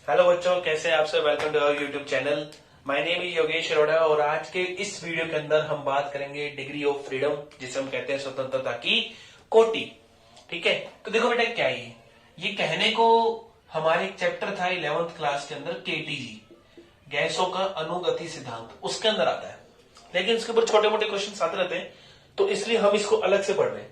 Hello बच्चों, कैसे हैं आप सब। Welcome to our YouTube channel. My name is Yogesh Arora और आज के इस वीडियो के अंदर हम बात करेंगे डिग्री ऑफ फ्रीडम, जिसे हम कहते हैं स्वतंत्रता की कोटि। ठीक है, तो देखो बेटा क्या है ये कहने को हमारे एक चैप्टर था 11th क्लास के अंदर केटीजी, गैसों का अनुगति सिद्धांत, उसके अंदर आता है। लेकिन इसके ऊपर छोटे मोटे क्वेश्चन आते रहते हैं, तो इसलिए हम इसको अलग से पढ़ रहे हैं।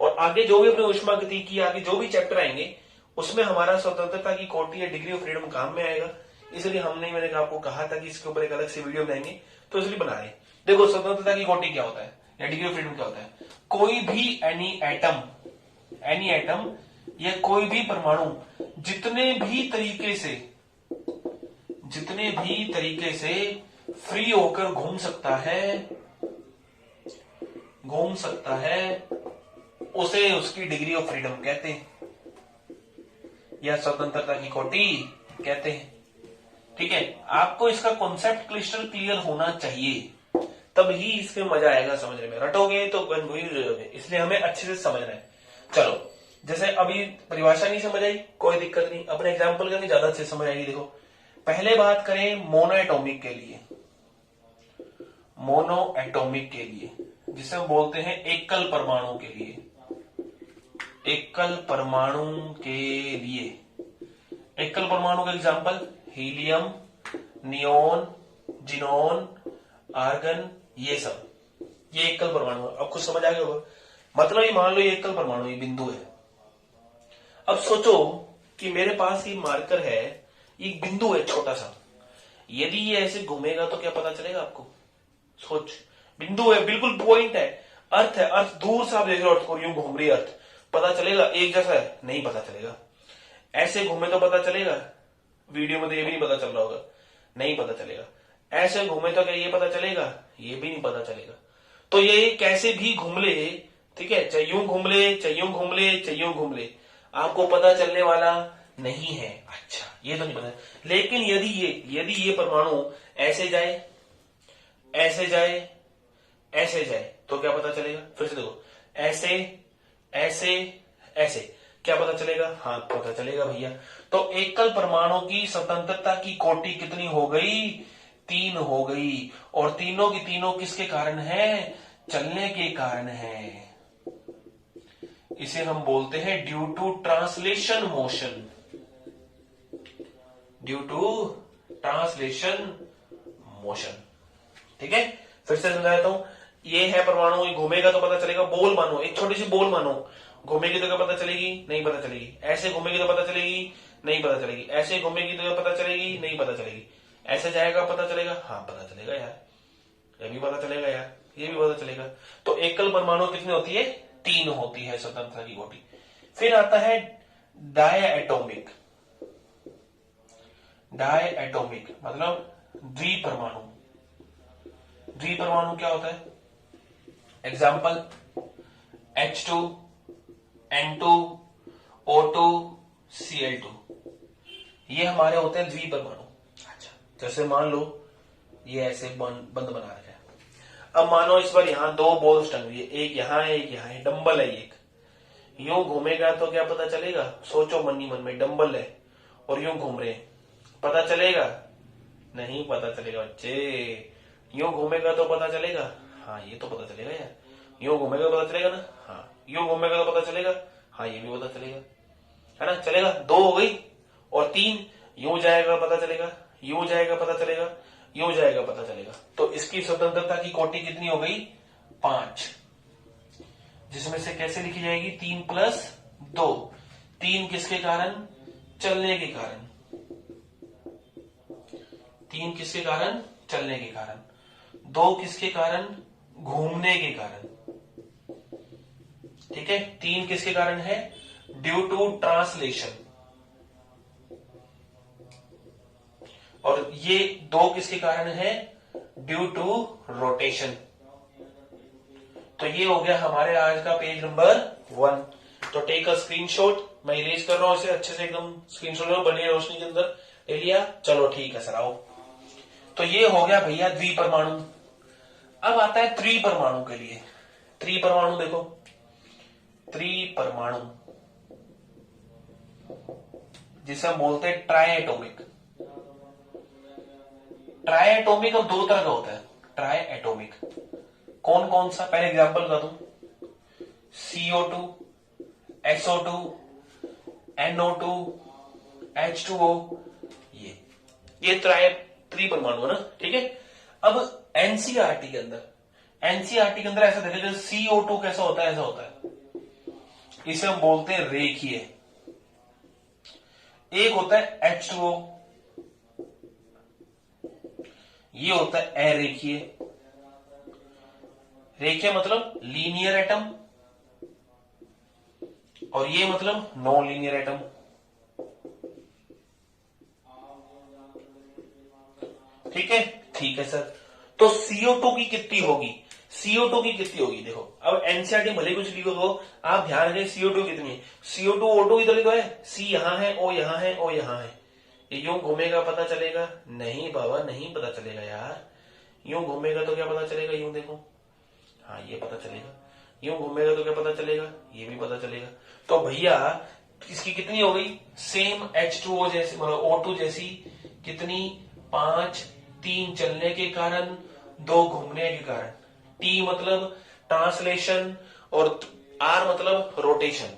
और आगे जो भी अपने ऊष्मागतिकी की आगे जो भी चैप्टर आएंगे उसमें हमारा स्वतंत्रता की कोटि या डिग्री ऑफ फ्रीडम काम में आएगा। इसलिए मैंने आपको कहा था कि इसके ऊपर एक अलग से वीडियो बनाएंगे, तो इसलिए बना रहे हैं। देखो स्वतंत्रता की कोटि क्या होता है या डिग्री ऑफ फ्रीडम क्या होता है। कोई भी एनी एटम या कोई भी परमाणु जितने भी तरीके से फ्री होकर घूम सकता है उसे उसकी डिग्री ऑफ फ्रीडम कहते हैं या स्वतंत्रता की कोटि कहते हैं। ठीक है, आपको इसका कॉन्सेप्ट क्रिस्टल क्लियर होना चाहिए, तब ही इसमें मजा आएगा समझने में। रटोगे तो कंफ्यूज हो जाओगे, इसलिए हमें अच्छे से समझना है। चलो, जैसे अभी परिभाषा नहीं समझ आई, कोई दिक्कत नहीं, अपने एग्जाम्पल करनी ज्यादा अच्छे समझ आएगी। देखो, पहले बात करें मोनो एटॉमिक के लिए, जिसे हम बोलते हैं एकल परमाणु के लिए। एकल परमाणु का example helium, neon, xenon, argon, ये सब, ये एकल परमाणु है। अब कुछ समझ आ गया होगा। मतलब ये मान लो ये एकल परमाणु, ये बिंदु है। अब सोचो कि मेरे पास ये मार्कर है, एक बिंदु है छोटा सा। यदि ये ऐसे घूमेगा तो क्या पता चलेगा आपको? सोच, बिंदु है, बिल्कुल पॉइंट है, अर्थ है, अर्थ दूर से आप देख रहे हो अर्थ को, यूं घूम रही है अर्थ, पता चलेगा एक जैसा है? नहीं पता चलेगा। ऐसे घूमे तो पता चलेगा? वीडियो में तो ये भी नहीं पता चल रहा होगा, नहीं पता चलेगा। ऐसे घूमे तो क्या ये पता चलेगा? ये भी नहीं पता चलेगा। तो ये कैसे भी घूम ले, ठीक है, चाहे यूं घूम ले, चाहे यूं घूम ले, चाहे यूं घूम ले, आपको पता चलने वाला नहीं है। अच्छा, ये तो नहीं पता। लेकिन यदि ये परमाणु ऐसे जाए, ऐसे जाए, ऐसे जाए, तो क्या पता चलेगा? फिर से देखो, ऐसे ऐसे ऐसे, क्या पता चलेगा? हाँ, पता चलेगा भैया। तो एकल परमाणु की स्वतंत्रता की कोटि कितनी हो गई? 3 हो गई। और तीनों की तीनों किसके कारण है? चलने के कारण है। इसे हम बोलते हैं ड्यू टू ट्रांसलेशन मोशन। ठीक है, फिर से समझा देता हूं। ये है परमाणु, ये घूमेगा तो पता चलेगा। बॉल मानो, एक छोटी सी बॉल मानो, घूमेगी तो क्या पता चलेगी? नहीं पता चलेगी। ऐसे घूमेगी तो पता चलेगी? नहीं पता चलेगी। ऐसे घूमेगी तो क्या पता चलेगी? नहीं पता चलेगी। ऐसे जाएगा पता चलेगा? हाँ, पता चलेगा यार, ये भी पता चलेगा यार, ये भी पता चलेगा। तो एकल परमाणु कितनी होती है? 3 होती है स्वतंत्रता की कोटि। फिर आता है डायएटॉमिक मतलब द्विपरमाणु। द्विपरमाणु क्या होता है? Example H2, N2, O2, Cl2, ये हमारे होते हैं द्विपरमाणु। अच्छा, जैसे मान लो ये ऐसे बंद बना रखा है। अब मानो इस पर यहां 2 बॉल्स टंग रही है, एक यहां है, एक यहां है, डंबल है एक। यूं घूमेगा तो क्या पता चलेगा? सोचो मन ही मन में, डंबल है और यूं घूम रहे हैं, पता चलेगा? नहीं पता चलेगा बच्चे। यूं घूमेगा तो पता चलेगा? हाँ, ये तो पता चलेगा यार। यूं घूमेगा तो पता चलेगा ना? हाँ। यूं घूमेगा तो पता चलेगा? हाँ, ये भी पता चलेगा, है ना? चलेगा। 2 हो गई। और 3, यूं जाएगा पता चलेगा, यूं जाएगा पता चलेगा, यूं जाएगा पता चलेगा। तो इसकी स्वतंत्रता की कोटि कितनी हो गई? 5, जिसमें से कैसे लिखी जाएगी? 3 + 2। 3 किसके कारण? चलने के कारण। 3 किसके कारण? चलने के कारण। 2 किसके कारण? घूमने के कारण। ठीक है, 3 किसके कारण है? Due to translation. और ये 2 किसके कारण है? Due to rotation. तो ये हो गया हमारे आज का पेज नंबर 1। तो टेक अ स्क्रीनशॉट, मैं इरेज कर रहा हूं इसे अच्छे से, एकदम स्क्रीनशॉट लो, बनी रोशनी के अंदर ले लिया। चलो ठीक है सर, आओ। तो ये हो गया भैया द्विपरमाणु। अब आता है त्रिपरमाणु के लिए। त्रिपरमाणु देखो, त्रिपरमाणु जिसे हम बोलते हैं ट्राई एटोमिक। ट्राई एटोमिक अब दो तरह का होता है। ट्राई एटोमिक कौन कौन सा, पहले एग्जांपल बता दूं। CO2, SO2, NO2, H2O, ये त्रि परमाणु है ना, ठीक है। अब एनसीईआरटी के अंदर ऐसा देखा जाए, CO2 कैसा होता है, ऐसा होता है, इसे हम बोलते हैं रेखीय। एक होता है H2O, ये होता है अरेखीय। रेखीय मतलब लीनियर एटम, और ये मतलब नॉन लीनियर एटम। ठीक है, ठीक है सर। तो CO2 की कितनी होगी, CO2 की कितनी होगी, देखो अब एनसीईआरटी भले कुछ लिखो तो आप ध्यान रखें CO2 कितनी है। CO2 O2 इधर तो है, C यहां है, O यहां है, O यहां है। ये यूं घूमेगा पता चलेगा? नहीं बाबा, नहीं पता चलेगा यार। यूं घूमेगा तो क्या पता चलेगा, यूं देखो, हाँ ये पता चलेगा। यूं घूमेगा तो क्या पता चलेगा, ये भी पता चलेगा। तो भैया इसकी कितनी हो गई, सेम H2O जैसी, O2 जैसी, कितनी, 5, 3 चलने के कारण, 2 घूमने के कारण। T मतलब ट्रांसलेशन और R मतलब रोटेशन।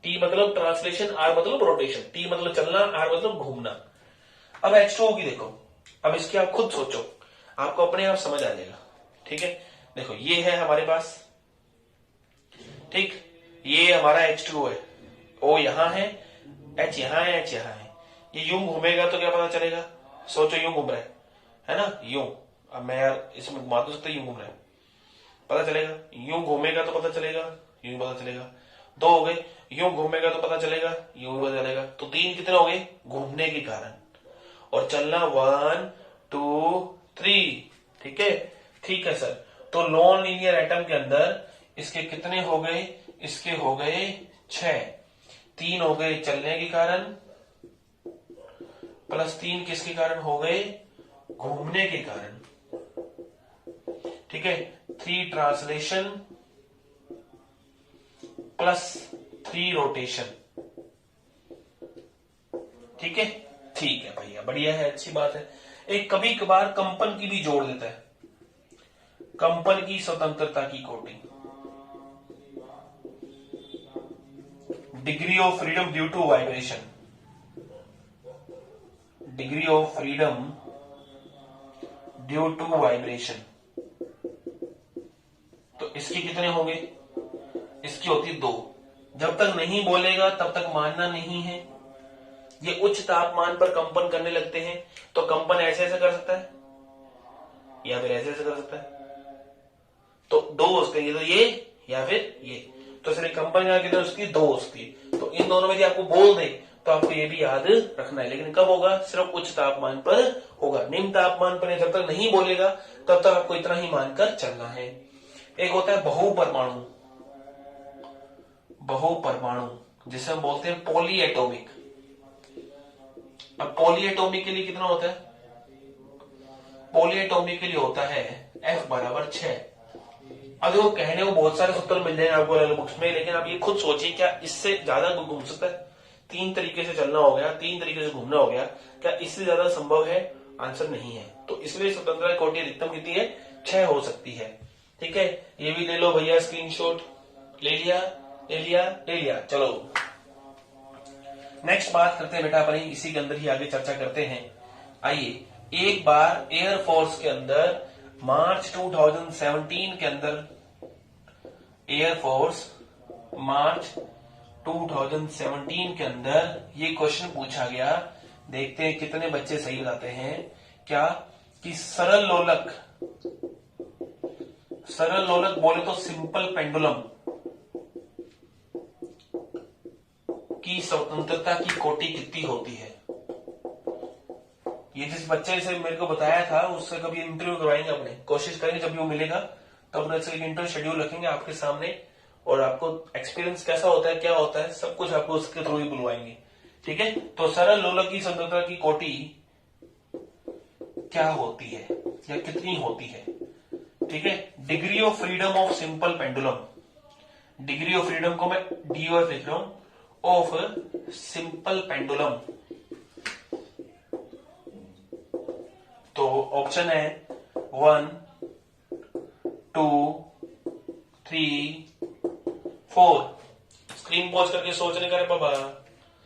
T मतलब ट्रांसलेशन, R मतलब रोटेशन। T मतलब चलना, R मतलब घूमना। अब H2O की देखो, अब इसकी आप खुद सोचो, आपको अपने आप समझ आ जाएगा। ठीक है, देखो ये है हमारे पास, ठीक, ये हमारा H2O है, O यहां है, H यहां है, H यहां है। ये यूं घूमेगा तो क्या पता चलेगा, सोचो यूं घूम रहा है ना, यूं। अब मैं यार इसमें घुमा तो सकता, यूं घूम रहा है, पता चलेगा। यूं घूमेगा तो पता चलेगा, यूं पता चलेगा। 2 हो गए, यूं घूमेगा तो पता चलेगा, यूं भी पता चलेगा। तो 3 कितने हो गए, घूमने के कारण, और चलना 1, 2, 3। ठीक है, ठीक है सर। तो नॉन लीनियर एटम के अंदर इसके कितने हो गए, इसके हो गए 6। 3 हो गए चलने के कारण, प्लस 3 किसके कारण हो गए, घूमने के कारण। ठीक है, 3 ट्रांसलेशन प्लस 3 रोटेशन। ठीक है, ठीक है भैया, बढ़िया है, अच्छी बात है। एक कभी कभार कंपन की भी जोड़ देता है, कंपन की स्वतंत्रता की कोटि, degree of freedom due to vibration, degree of freedom due to vibration. तो इसके कितने होंगे, इसकी होती 2। जब तक नहीं बोलेगा तब तक मानना नहीं है। ये उच्च तापमान पर कंपन करने लगते हैं, तो कंपन ऐसे ऐसे कर सकता है या फिर ऐसे ऐसे कर सकता है। तो 2 उसके, ये तो ये या फिर ये, तो सिर्फ कंपन कितने उसकी 2 उसकी। तो इन दोनों में यदि आपको बोल दे तो आपको ये भी याद रखना है, लेकिन कब होगा, सिर्फ उच्च तापमान पर होगा। निम्न तापमान पर जब तक नहीं बोलेगा तब तक आपको इतना ही मानकर चलना है। एक होता है बहुपरमाणु, बहुपरमाणु जिसे हम बोलते हैं पॉली एटोमिक। अब पॉली एटोमिक के लिए कितना होता है, पॉली एटोमिक के लिए होता है F बराबर 6। अब देखो कहने को बहुत सारे सूत्र मिल जाएंगे आपको अलग बुक्स में, लेकिन आप ये खुद सोचिए, क्या इससे ज्यादा घूम सकता है? 3 तरीके से चलना हो गया, 3 तरीके से घूमना हो गया, क्या इससे ज्यादा संभव है? आंसर नहीं है। तो इसलिए स्वतंत्रता कोटि अधिकतम कितनी है, 6 हो सकती है। ठीक है, ये भी ले लो भैया स्क्रीनशॉट, ले लिया, ले लिया, ले लिया। चलो नेक्स्ट बात करते हैं बेटा, अपनी इसी के अंदर ही आगे चर्चा करते हैं। आइए, एक बार एयरफोर्स के अंदर मार्च 2017 के अंदर, एयरफोर्स मार्च 2017 के अंदर ये क्वेश्चन पूछा गया। देखते हैं कितने बच्चे सही बताते हैं। क्या कि सरल लोलक, सरल लोलक बोले तो सिंपल पेंडुलम की स्वतंत्रता की कोटि कितनी होती है? ये जिस बच्चे से मेरे को बताया था उससे कभी इंटरव्यू करवाएंगे, अपने कोशिश करेंगे, जब भी वो मिलेगा तो अपने से इंटरव्यू शेड्यूल रखेंगे आपके सामने, और आपको एक्सपीरियंस कैसा होता है, क्या होता है, सब कुछ आपको उसके थ्रू ही बुलवाएंगे। ठीक है, तो सरल लोलक की स्वतंत्रता की कोटि क्या होती है या कितनी होती है? ठीक है, degree of freedom of simple pendulum, degree of freedom को मैं DOF लिख रहा हूं, ऑफ सिंपल पेंडुलम। तो ऑप्शन है 1 2 3 4। स्क्रीन पॉज करके सोचने का रे बाबा,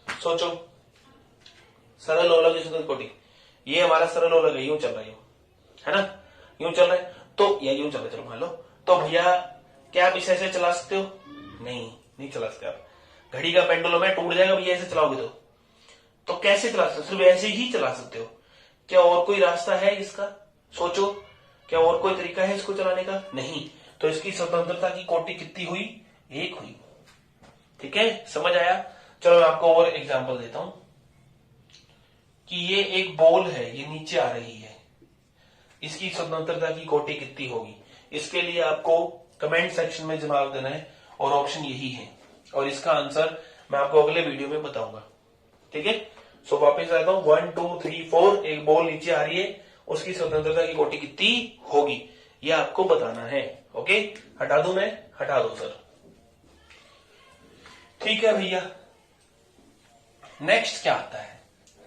सोचो। सरल ओलग स्वतंत्र कोटि, ये हमारा सरल ओलग है, यूं चल रहा है ना, यूं चल रहा है। तो या यूं चल रहा है, चलो मान लो। तो भैया क्या आप इसे ऐसे चला सकते हो? नहीं चला सकते आप। घड़ी का पेंडुलम है, टूट जाएगा भैया ऐसे चलाओगे तो कैसे चला सकते हो? सिर्फ ऐसे ही चला सकते हो। क्या और कोई रास्ता है इसका? सोचो, क्या और कोई तरीका है इसको चलाने का? नहीं। तो इसकी स्वतंत्रता की कोटि कितनी हुई? 1 हुई। ठीक है, समझ आया? चलो मैं आपको और एग्जांपल देता हूं कि ये एक बॉल है, ये नीचे आ रही है, इसकी स्वतंत्रता की कोटि कितनी होगी? इसके लिए आपको कमेंट सेक्शन में जवाब देना है और ऑप्शन यही है, और इसका आंसर मैं आपको अगले वीडियो में बताऊंगा। ठीक है, सो वापस आता हूं। 1 2 3 4, एक बॉल नीचे आ रही है, उसकी स्वतंत्रता की कोटि कितनी होगी ये आपको बताना है। ओके, हटा दूं मैं? हटा दो सर। ठीक है भैया, नेक्स्ट क्या आता है?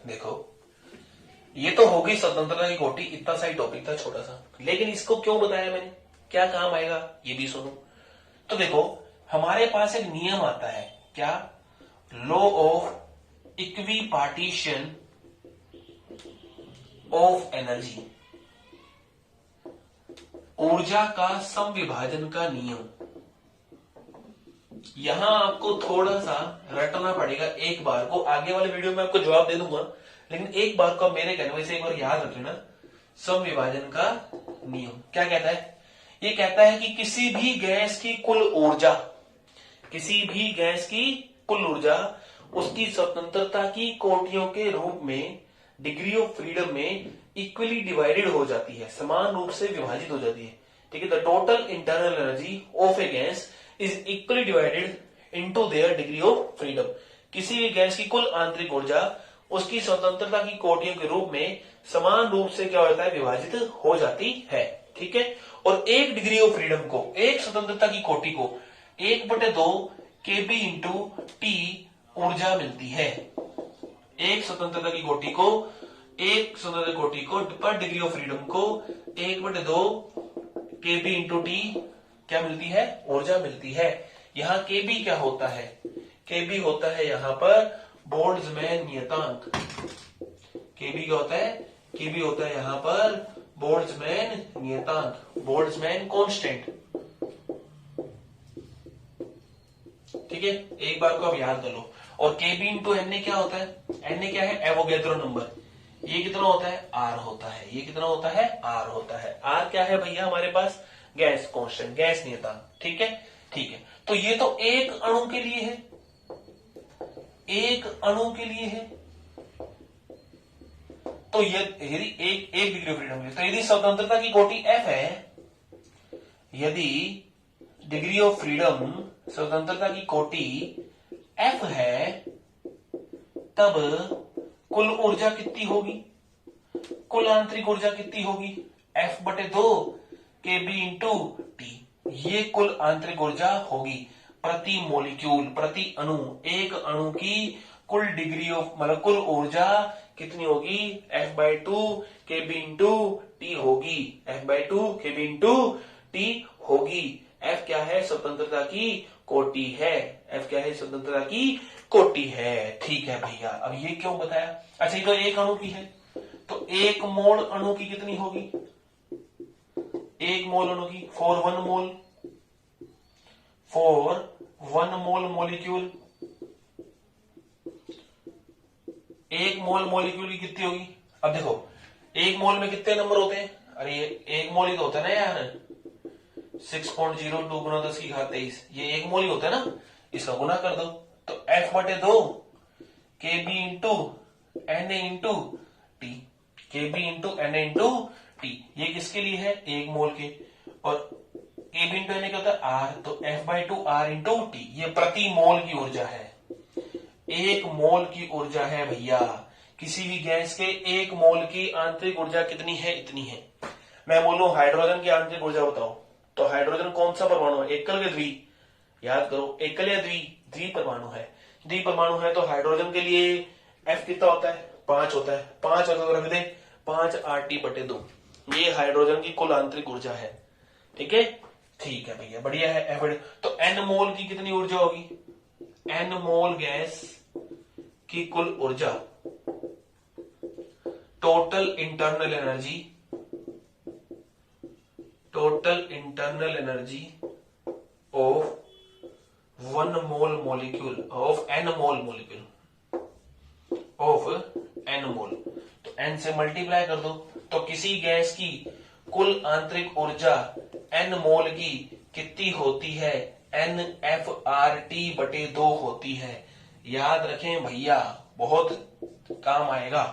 देखो, ये तो होगी स्वतंत्रता की कोटि, इतना सा ही टॉपिक था छोटा सा, लेकिन इसको क्यों बताया मैंने, क्या काम आएगा ये भी सुनो। तो देखो, हमारे पास एक नियम आता है, क्या? Law of equi partition of energy, ऊर्जा का समविभाजन का नियम। यहां आपको थोड़ा सा रटना पड़ेगा एक बार को, आगे वाले वीडियो में आपको जवाब दे दूंगा, लेकिन एक बार को मेरे कहने से एक बार याद रख लेना। समविभाजन का नियम क्या कहता है? ये कहता है कि किसी भी गैस की कुल ऊर्जा, किसी भी गैस की कुल ऊर्जा उसकी स्वतंत्रता की कोटियों के रूप में डिग्री ऑफ फ्रीडम में इक्वली डिवाइडेड हो जाती है, समान रूप से विभाजित हो जाती है। ठीक है, the total internal energy of A gas is equally divided into their degree of freedom. किसी भी गैस की कुल आंतरिक ऊर्जा उसकी स्वतंत्रता की कोटियों के रूप में समान रूप से क्या होता है? विभाजित हो जाती है। ठीक है, और एक डिग्री ऑफ फ्रीडम को, एक स्वतंत्रता की कोटि को 1/2 kb इंटू टी ऊर्जा मिलती है। एक स्वतंत्रता की कोटि को, एक स्वतंत्रता कोटि को पर डिग्री ऑफ फ्रीडम को 1/2 kb इंटू टी क्या मिलती है? ऊर्जा मिलती है। यहां kb क्या होता है? kb होता है यहां पर बोल्ट्जमैन नियतांक। kb क्या होता है? kb होता है यहां पर बोल्ट्जमैन नियतांक, बोल्ट्जमैन कांस्टेंट। ठीक है, एक बार को आप याद कर लो। और kb इंटू Na क्या होता है? Na क्या है? Avogadro number. ये कितना होता है? R होता है। ये कितना होता है? R होता है। R क्या है भैया हमारे पास? गैस कांस्टेंट, गैस नियतांक। ठीक है, ठीक है। तो ये तो एक अणु के लिए है, एक अणु के लिए है। तो यदि एक डिग्री ऑफ फ्रीडम है, तो यदि स्वतंत्रता की कोटि F है, यदि डिग्री ऑफ फ्रीडम स्वतंत्रता की कोटि F है, तब कुल ऊर्जा कितनी होगी? कुल आंतरिक ऊर्जा कितनी होगी? F/2 kb into T. ये कुल आंतरिक ऊर्जा होगी प्रति मोलिक्यूल, प्रति अणु। एक अणु की कुल डिग्री ऑफ मतलब कुल ऊर्जा कितनी होगी? F/2 kb इंटू टी होगी। F/2 kb इंटू टी होगी। F क्या है? स्वतंत्रता की कोटि है। F क्या है? स्वतंत्रता की कोटि है। ठीक है भैया, अब ये क्यों बताया? अच्छा, ये तो एक अणु की है, तो एक मोल अणु की कितनी होगी? एक मोल अणु की, for 1 mole, for 1 mole molecule, एक मोल मॉलिक्यूल की कितनी होगी? अब देखो, एक मोल में कितने नंबर होते हैं? अरे ये एक मोल ही तो होता है ना यार, 6.02 गुना 10 की घात 23, ये एक मोल ही होता है ना, इसका गुना कर दो। तो F/2 kb into Na into T, kb into Na into T. ये किसके लिए है? एक मोल के। और kb इंटू Na क्या होता है? R, तो F/2 R इंटू टी। ये प्रति मोल की ऊर्जा है, एक मोल की ऊर्जा है भैया। किसी भी गैस के एक मोल की आंतरिक ऊर्जा कितनी है? इतनी है। मैं बोलूं हाइड्रोजन की आंतरिक ऊर्जा बताओ, तो हाइड्रोजन कौन सा परमाणु है? एकल या द्वि? याद करो, एकल या द्वि? द्वि परमाणु है। द्विपरमाणु है तो हाइड्रोजन के लिए F कितना होता है 5 होता है, 5 होता तो रख दे 5 RT/2, ये हाइड्रोजन की कुल आंतरिक ऊर्जा है। ठीक है, ठीक है भैया, बढ़िया है। F तो N मोल की कितनी ऊर्जा होगी, N मोल गैस की कुल ऊर्जा, total internal energy of 1 mole molecule of N mole molecule of N मोल, तो N से मल्टीप्लाई कर दो, तो किसी गैस की कुल आंतरिक ऊर्जा N मोल की कितनी होती है, NFRT/2 होती है। याद रखें भैया, बहुत काम आएगा।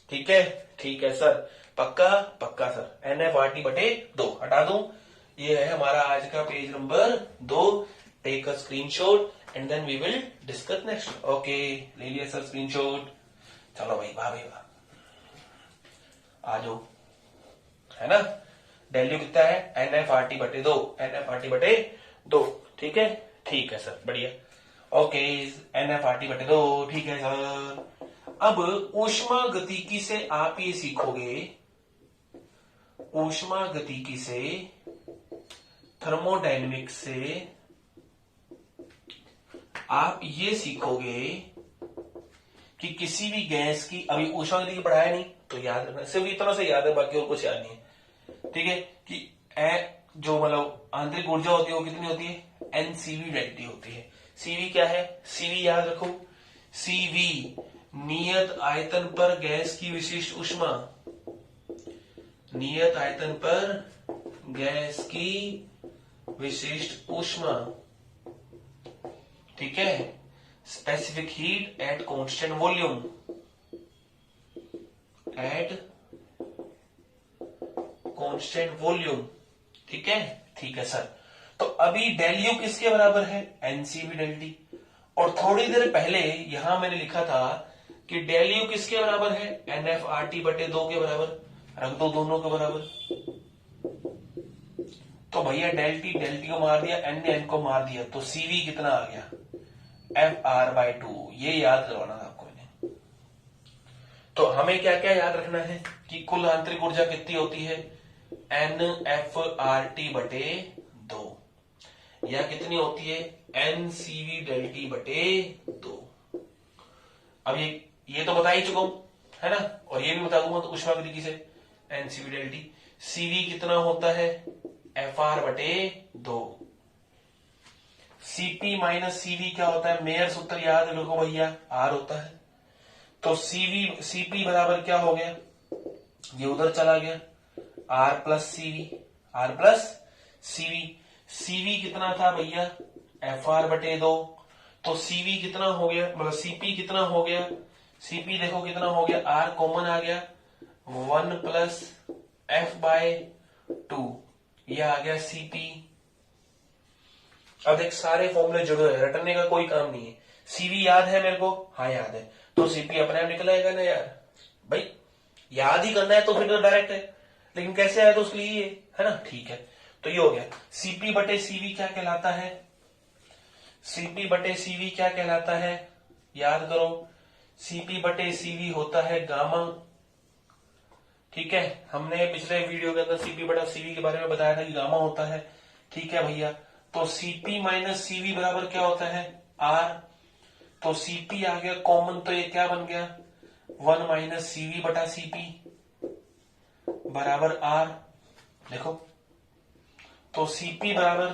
ठीक है, ठीक है सर, पक्का पक्का सर, NFRT/2 हटा दूं। ये है हमारा आज का page number 2। Take a screenshot and then we will discuss next. Okay, ले लिया सर स्क्रीनशॉट। चलो भाई, वाह भाई वाह, आ जाओ, है ना। वैल्यू कितना है, NFRT/2। ठीक है, ठीक है सर, बढ़िया। ओके, NFRT/2, ठीक है सर। अब ऊष्मा गतिकी से आप ये सीखोगे, ऊष्मा गतिकी से, थर्मोडायनेमिक्स से आप ये सीखोगे कि किसी भी गैस की, अभी ऊष्मा गतिकी पढ़ाया नहीं तो याद रखना, सिर्फ इतना से याद है, बाकी और कुछ याद नहीं है। ठीक है, कि जो मतलब आंतरिक ऊर्जा होती है वो कितनी होती है, NCV/ΔT होती है। CV क्या है, CV याद रखो, CV नियत आयतन पर गैस की विशिष्ट ऊष्मा, नियत आयतन पर गैस की विशिष्ट ऊष्मा। ठीक है, specific heat at constant volume, at constant volume. ठीक है, ठीक है सर। तो अभी डेल यू किसके बराबर है, NCV/ΔT। और थोड़ी देर पहले यहां मैंने लिखा था कि डेल यू किसके बराबर है, NFRT/2 के बराबर, रख दो दोनों के बराबर। तो भैया ΔT को मार दिया, N ने N को मार दिया, तो CV कितना आ गया, FR/2। ये याद करवाना था आपको इन्हें। तो हमें क्या क्या याद रखना है कि कुल आंतरिक ऊर्जा कितनी होती है, NFRT/2, या कितनी होती है, NCV/ΔT/2। अब ये तो बता ही चुका हूं, है ना, और ये भी बता दूंगा तो ऊष्मा गतिकी से NCV/ΔT। CV कितना होता है, FR/2। CP - CV क्या होता है, मेयर सूत्र याद रखो भैया, R होता है। तो CP बराबर क्या हो गया, ये उधर चला गया, R+CV। CV कितना था भैया, FR/2। तो CV कितना हो गया, मतलब CP कितना हो गया, CP देखो कितना हो गया, R कॉमन आ गया, 1+F/2, ये आ गया CP। अब एक सारे फॉर्मूले जुड़े हैं, रटने का कोई काम नहीं है। CV याद है मेरे को, हाँ याद है, तो CP अपने आप निकल आएगा ना यार, भाई याद ही करना है तो फिर डायरेक्ट है, लेकिन कैसे आया तो उसके लिए है ना। ठीक है, तो ये हो गया। CP/CV क्या कहलाता है, CP/CV क्या कहलाता है, याद करो, CP/CV होता है गामा। ठीक है, हमने पिछले वीडियो के अंदर CP/CV के बारे में बताया था कि गामा होता है। ठीक है भैया, तो CP - CV बराबर क्या होता है, R। तो CP आ गया कॉमन, तो ये क्या बन गया, 1 - CV/CP बराबर R। देखो, तो CP बराबर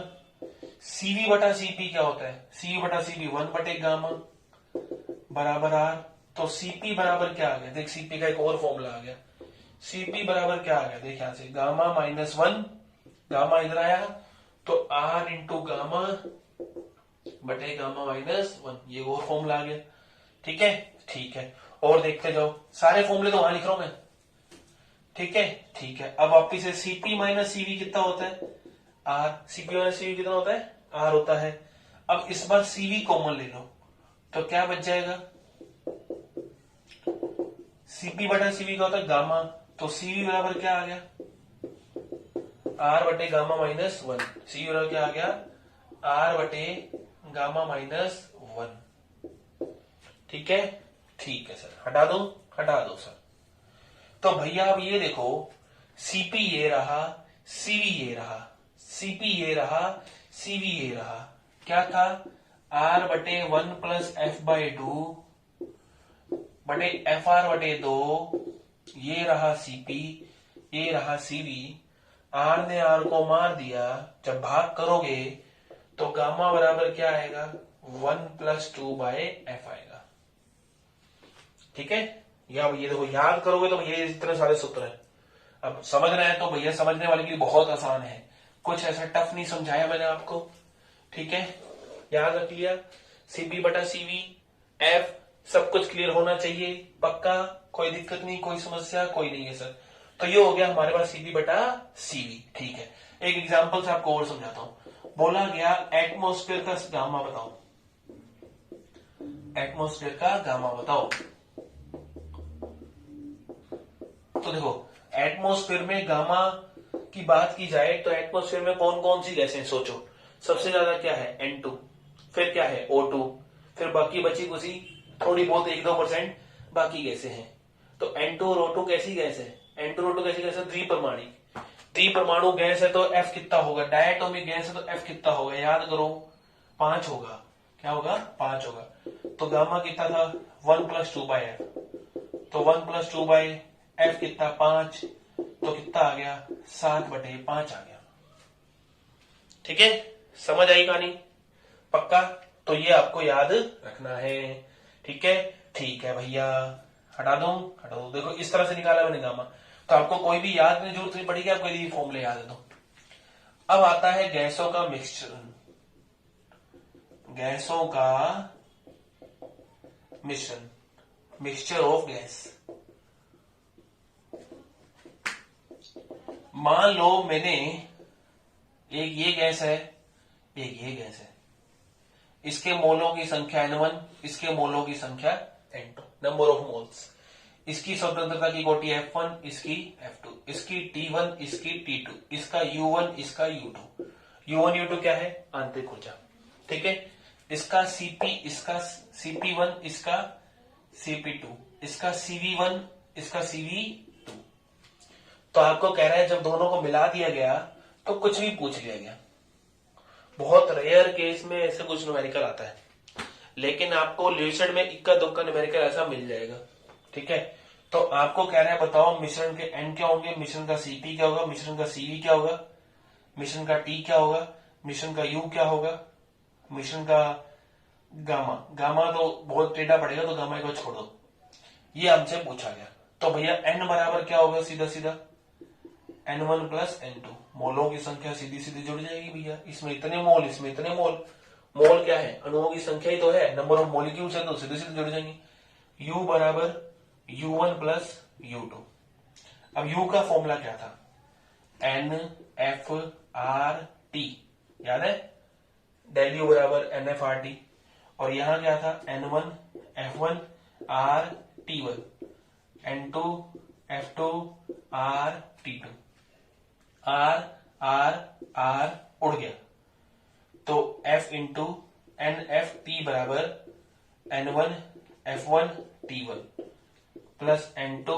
CV/CP क्या होता है, CV/CP 1/गामा बराबर R। तो CP बराबर क्या आ गया, देख CP का एक और फॉर्मूला आ गया, CP बराबर क्या आ गया, देख यहां से, गामा -1, गामा इधर आया, तो R इंटू गामा बटे गामा -1, ये और फॉर्मूला आ गया। ठीक है, ठीक है, और देखते जाओ, सारे फॉर्मूले तो वहां लिख रहा हूं मैं। ठीक है, ठीक है, अब वापिस से CP - CV कितना होता है, R। CP - CV कितना होता है, R होता है। अब इस बार CV कॉमन ले लो, तो क्या बच जाएगा, CP/CV का होता है गामा, तो CV बराबर क्या आ गया, R बटे गामा -1। CV बराबर क्या आ गया, R बटे गामा -1। ठीक है, ठीक है सर, हटा दो सर। तो भैया अब ये देखो, सीपी ये रहा, सीवी ये रहा, सीपी ये रहा, सीवी ये रहा, क्या था, आर बटे 1 प्लस एफ बाई 2 बटे एफ आर बटे 2, ये रहा सीपी, ये रहा सीवी। आर ने आर को मार दिया, जब भाग करोगे तो गामा बराबर क्या आएगा, 1 प्लस 2 बाय एफ आएगा। ठीक है, या ये देखो याद करोगे तो ये इतने सारे सूत्र हैं। अब समझ रहे हैं तो भैया समझने वाले के लिए बहुत आसान है, कुछ ऐसा टफ नहीं समझाया मैंने आपको। ठीक है, याद रख लिया, सीबी बटा सीवी, एफ सब कुछ क्लियर होना चाहिए, पक्का, कोई दिक्कत नहीं, कोई समस्या कोई नहीं है सर। तो ये हो गया हमारे पास सीबी बटा सीवी। ठीक है, एक एग्जाम्पल से आपको और समझाता हूं। बोला गया एटमॉस्फेयर का गामा बताओ, एटमॉस्फेयर का गामा बताओ। तो देखो एटमॉस्फेयर में गामा की बात की जाए तो एटमॉस्फेयर में कौन कौन सी गैसें, सोचो। सबसे ज्यादा क्या है, N2, फिर क्या है O2, फिर बाकी बची कुछ थोड़ी बहुत 1-2% बाकी गैसें हैं। तो N2 और O2 कैसी गैस है, N2 और O2 कैसी गैस है, द्विपरमाणु गैस है तो F कितना होगा, डायटोमिक गैस है तो F कितना होगा, याद करो 5 होगा। क्या होगा, 5 होगा। तो गामा कितना था, 1 प्लस 2 बाय एफ, तो 1 प्लस 2 बाय एफ कितना, 5, तो कितना आ गया, 7 बटे 5 आ गया। ठीक है, समझ आई कहानी, पक्का। तो ये आपको याद रखना है। ठीक है, ठीक है भैया, हटा दो। देखो इस तरह से निकाला मैंने गामा, तो आपको कोई भी याद नहीं, जरूरत नहीं पड़ेगी, आपको यदि फॉर्मूले याद है तो। अब आता है गैसों का मिक्सचर, गैसों का मिश्रण, मिक्सचर ऑफ गैस। मान लो मैंने एक ये गैस है, एक ये गैस है, इसके मोलों की संख्या N1, इसके मोलों की संख्या N2, नंबर ऑफ मोल्स। इसकी स्वतंत्रता की कोटि F1, इसकी F2, इसकी T1, इसकी T2, इसका U1, इसका U2। U1 U2 क्या है, आंतरिक ऊर्जा। ठीक है, इसका Cp, इसका Cp1, इसका Cp2, इसका Cv1, इसका Cv2। तो आपको कह रहा है जब दोनों को मिला दिया गया तो कुछ भी पूछ लिया गया। बहुत रेयर केस में ऐसे कुछ न्यूमेरिकल आता है, लेकिन आपको ल्यूसेड में इक्का दुक्का न्यूमेरिकल ऐसा मिल जाएगा। ठीक है, तो आपको कह रहा है बताओ मिश्रण के N क्या होंगे, मिश्रण का Cp क्या होगा, मिश्रण का Cv क्या होगा, मिश्रण का T क्या होगा, मिश्रण का U क्या होगा, मिश्रण का गामा। गामा तो बहुत टेढ़ा पड़ेगा तो गामा को छोड़ दो, ये हमसे पूछा गया। तो भैया N बराबर क्या होगा, सीधा सीधा N1 प्लस N2, मोलों की संख्या सीधी सीधी जुड़ जाएगी भैया, इसमें इतने मोल, इसमें इतने मोल। मोल क्या है, अणुओं की संख्या ही तो है, नंबर ऑफ मॉलिक्यूल्स है, तो सीधे सीधे जुड़ जाएंगे। U बराबर U1 प्लस U2। अब U का फॉर्मूला क्या था, NFRT, याद है, डेल U बराबर NFRT। और यहां क्या था, N1 F1 R T1, N2 F2 R T2, R R R उड़ गया, तो F इंटू NFT बराबर N1 F1 T1 plus N2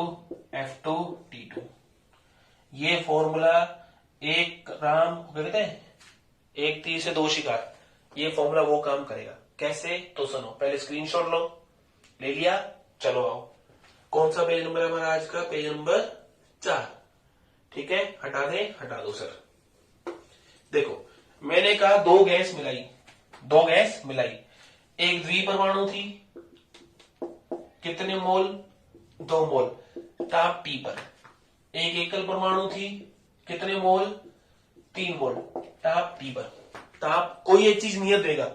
F2 T2। ये फॉर्मूला एक राम कहते हैं, एक तीर से दो शिकार, ये फॉर्मूला वो काम करेगा। कैसे, तो सुनो, पहले स्क्रीनशॉट लो, ले लिया, चलो आओ। कौन सा पेज नंबर है हमारा आज का, पेज नंबर 4। ठीक है, हटा दो सर। देखो मैंने कहा दो गैस मिलाई, एक द्विपरमाणु थी, कितने मोल, 2 मोल, ताप T पर। एक एकल परमाणु थी, कितने मोल, 3 मोल, ताप T पर। ताप कोई एक चीज नियत देगा,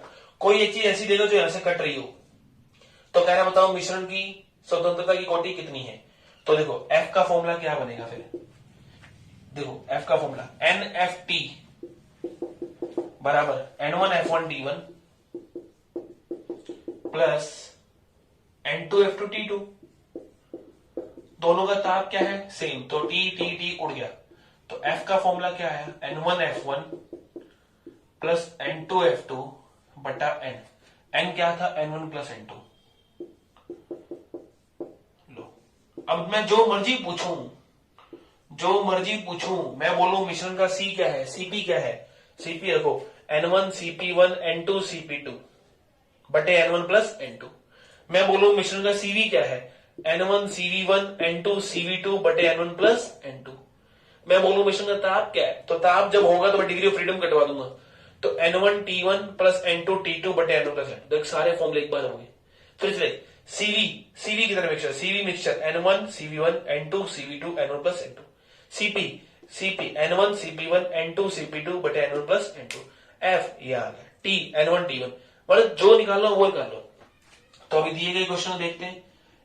कोई एक चीज ऐसी देगा जो यहां से कट रही हो। तो कह रहा बताओ मिश्रण की स्वतंत्रता की कोटि कितनी है। तो देखो F का फॉर्मूला क्या बनेगा, फिर देखो F का फॉर्मूला NFT बराबर N1 F1 T1 plus N2 F2 T2। दोनों का ताप क्या है, सेम, तो T उड़ गया। तो F का फॉर्मूला क्या है, N1 F1 plus N2 F2 बटा N। N क्या था, N1 प्लस N2। अब मैं जो मर्जी पूछूं, मैं बोलूं मिश्रण का सी क्या है, सीपी क्या है, सीपी रखो N1 CP1 N2 CP2 बटे N1 प्लस N2। मैं बोलूं मिश्रण का सीवी क्या है, N1 CV1 N2 CV2 बटे N1 प्लस N2। मैं बोलूं मिश्रण का ताप क्या है, तो ताप जब होगा तो मैं डिग्री ऑफ फ्रीडम कटवा दूंगा, तो N1 T1 plus N2 T2 बटे N1 प्लस N2। देख सारे फॉर्मूले एक बार होंगे। फिर से सीवी की तरह mixture, CV mixture N1 CV1 N2 CV2 N1 plus N2। CP N1 CP1 N2 CP2 बटे N1 प्लस N2। एफ ये आ गया, टी N1 T1, मतलब जो निकालना वो निकाल लो। तो अभी दिए गए क्वेश्चन देखते हैं।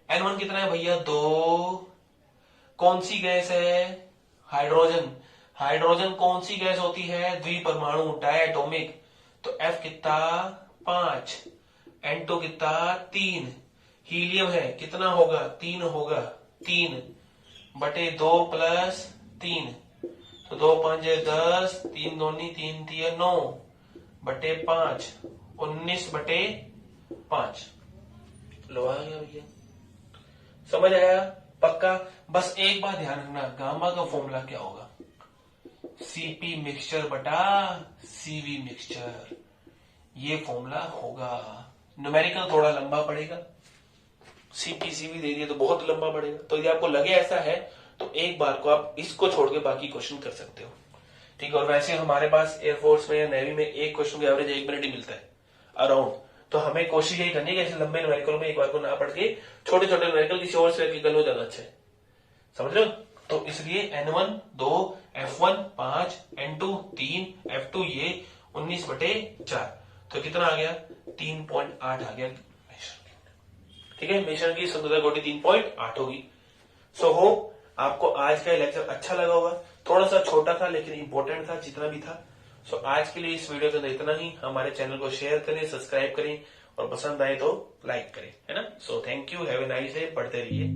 N1 कितना है भैया, 2। कौन सी गैस है, हाइड्रोजन। हाइड्रोजन कौन सी गैस होती है, द्विपरमाणु डायटोमिक। तो F कितना 5, N2 कितना 3। हीलियम है कितना होगा, 3 होगा, 3 बटे 2 प्लस 3, तो 2 5 10, 3 दूनी 3 3 9 बटे 5, 19 बटे 5। लो आ गया भैया, समझ आया पक्का। बस एक बात ध्यान रखना, गामा का फॉर्मूला क्या होगा, सीपी मिक्सचर बटा सीवी मिक्सचर, ये फॉर्मूला होगा। न्यूमेरिकल थोड़ा लंबा पड़ेगा, सीपी सीवी दे दिए तो बहुत लंबा पड़ेगा। तो यदि आपको लगे ऐसा है तो एक बार को आप इसको छोड़ के बाकी क्वेश्चन कर सकते हो, ठीक है। और वैसे हमारे पास एयरफोर्स में या नेवी में एक क्वेश्चन की एवरेज 1 मिनट ही मिलता है अराउंड। तो हमें कोशिश यही करनी है कि ऐसे लंबे न्यूमेरिकल में एक बार को ना पढ़ के छोटे छोटे न्यूमेरिकल किसी और से कर लो, ज्यादा अच्छा है, समझ लो। तो इसलिए N1 2, F1 5, N2 3, F2 ये 19 बटे 4, तो कितना आ गया 3.8 आ गया, ठीक है। मिश्रण की सांद्रता कोटि 3.8 होगी। सो होप आपको आज का लेक्चर अच्छा लगा होगा। थोड़ा सा छोटा था लेकिन इंपॉर्टेंट था जितना भी था। सो आज के लिए इस वीडियो के अंदर इतना ही। हमारे चैनल को शेयर करें, सब्सक्राइब करें और पसंद आए तो लाइक करें, है ना। So thank you, have a nice day, पढ़ते रहिए।